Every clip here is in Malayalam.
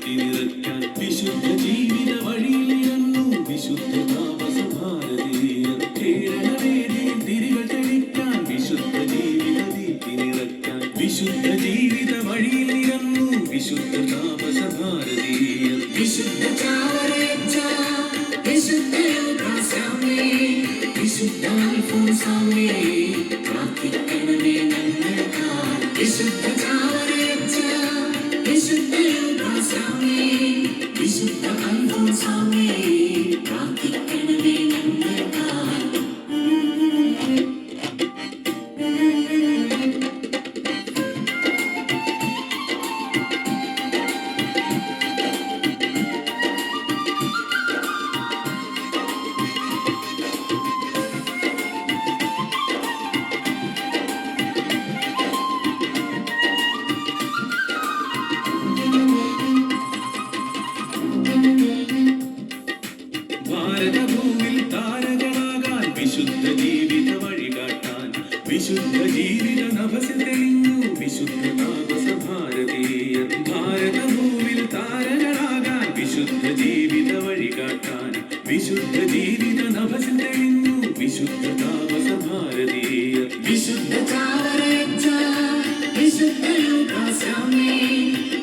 ദീപ്തി നിറയ്ക്കാൻ വിശുദ്ധ ജീവിത വഴിയിലിറങ്ങൂ വിശുദ്ധ താപസ ഭാരതീയർ. കേരളവേദിയിൽ തിരികൾ തെളിക്കാൻ വിശുദ്ധ ജീവിത ദീപ്തി നിറയ്ക്കാൻ വിശുദ്ധ ജീവിത വഴിയിലിറങ്ങൂ വിശുദ്ധ താപസ ഭാരതീയർ. വിശുദ്ധ ചാവറയച്ച വിശുദ്ധ യോദ്ധാസ്വാമി വിശുദ്ധ അൽഫോൻസാമി പ്രാർത്ഥിക്കണമേ ഞങ്ങൾക്കായി. വിശുദ്ധ ചാവറയച്ച വിശുദ്ധ യോദ്ധാസ്വാമി വിശുദ്ധ അൽഫോൻസാമി പ്രാർത്ഥിക്കണമേ ഞങ്ങൾക്കായി. ഭാരതഭൂവിൽ താരകളാകാൻ വിശുദ്ധ ജീവിത വഴികാട്ടാൻ വിശുദ്ധ ജീവിത നഭസിൽ തെളിഞ്ഞു വിശുദ്ധ താപസ ഭാരതീയർ. ഭാരതഭൂവിൽ താരകളാകാൻ വിശുദ്ധ ജീവിത വഴികാട്ടാൻ വിശുദ്ധ ജീവിത നഭസിൽ തെളിഞ്ഞു വിശുദ്ധ താപസ ഭാരതീയർ. വിശുദ്ധ ചാവറയച്ച വിശുദ്ധ യോദ്ധാസ്വാമി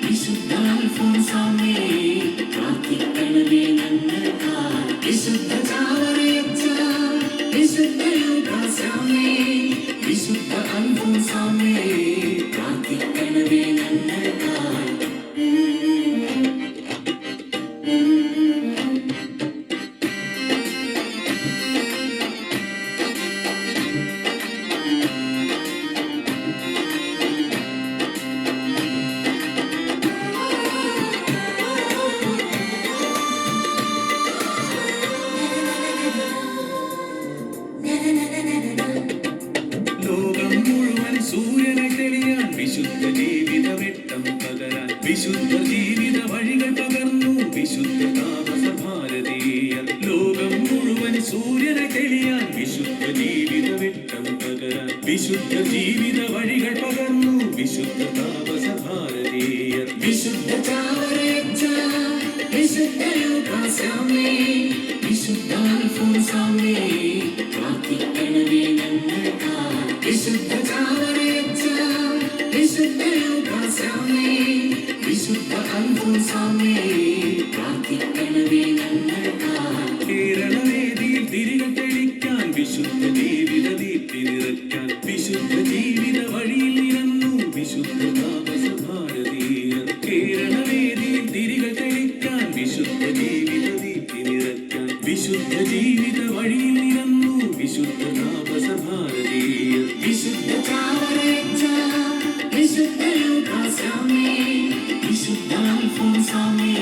വിശുദ്ധ അൽഫോൻസാമി പ്രാർത്ഥിക്കണമേ ഞങ്ങൾക്കായി. വിശുദ്ധ ചാവറയച്ച വിശുദ്ധ യോദ്ധാസ്വാമി വിശുദ്ധ അൽഫോൻസാമി പ്രാർത്ഥിക്കണമേ ഞങ്ങൾക്കായി. ലോകം മുഴുവൻ സൂര്യനെ തെളിയാൻ വിശുദ്ധ ജീവിത വെട്ടം പകരാൻ വിശുദ്ധ ജീവിത വഴികൾ പകർന്നു വിശുദ്ധ താപസ ഭാരതീയർ. ലോകം മുഴുവൻ സൂര്യനെ തെളിയാൻ വിശുദ്ധ ജീവിത വെട്ടം പകരാൻ വിശുദ്ധ ജീവിത വഴികൾ പകർന്നു വിശുദ്ധ താപസ ഭാരതീയർ. വിശുദ്ധ ചാവറയച്ച വിശുദ്ധ യോദ്ധാസ്വാമി വിശുദ്ധ അൽഫോൻസാമി പ്രാർത്ഥിക്കണമേ ഞങ്ങൾക്കായി. വിശുദ്ധ ചാവറയച്ച വിശുദ്ധ യോദ്ധാസ്വാമി വിശുദ്ധ അൽഫോൻസാമി പ്രാർത്ഥിക്കണമേ ഞങ്ങൾക്കായി. കേരളവേദിയിൽ തിരികൾ തെളിക്കാൻ വിശുദ്ധ ജീവിത ദീപ്തി നിറയ്ക്കാൻ വിശുദ്ധ ജീവിത വഴിയിൽ ഇറങ്ങൂ വിശുദ്ധ താപസ ഭാരതീയർ. കേരളവേദിയിൽ തിരികൾ തെളിക്കാൻ വിശുദ്ധ ജീവിത ദീപ്തി നിറയ്ക്കാൻ വിശുദ്ധ ജീവിത വഴിയിൽ ഇറങ്ങൂ വിശുദ്ധ താപസ ഭാരതീയർ. വിശുദ്ധ ചാവറയച്ച വിശുദ്ധ യോദ്ധാസ്വാമി വിശുദ്ധ അൽഫോൻസാമി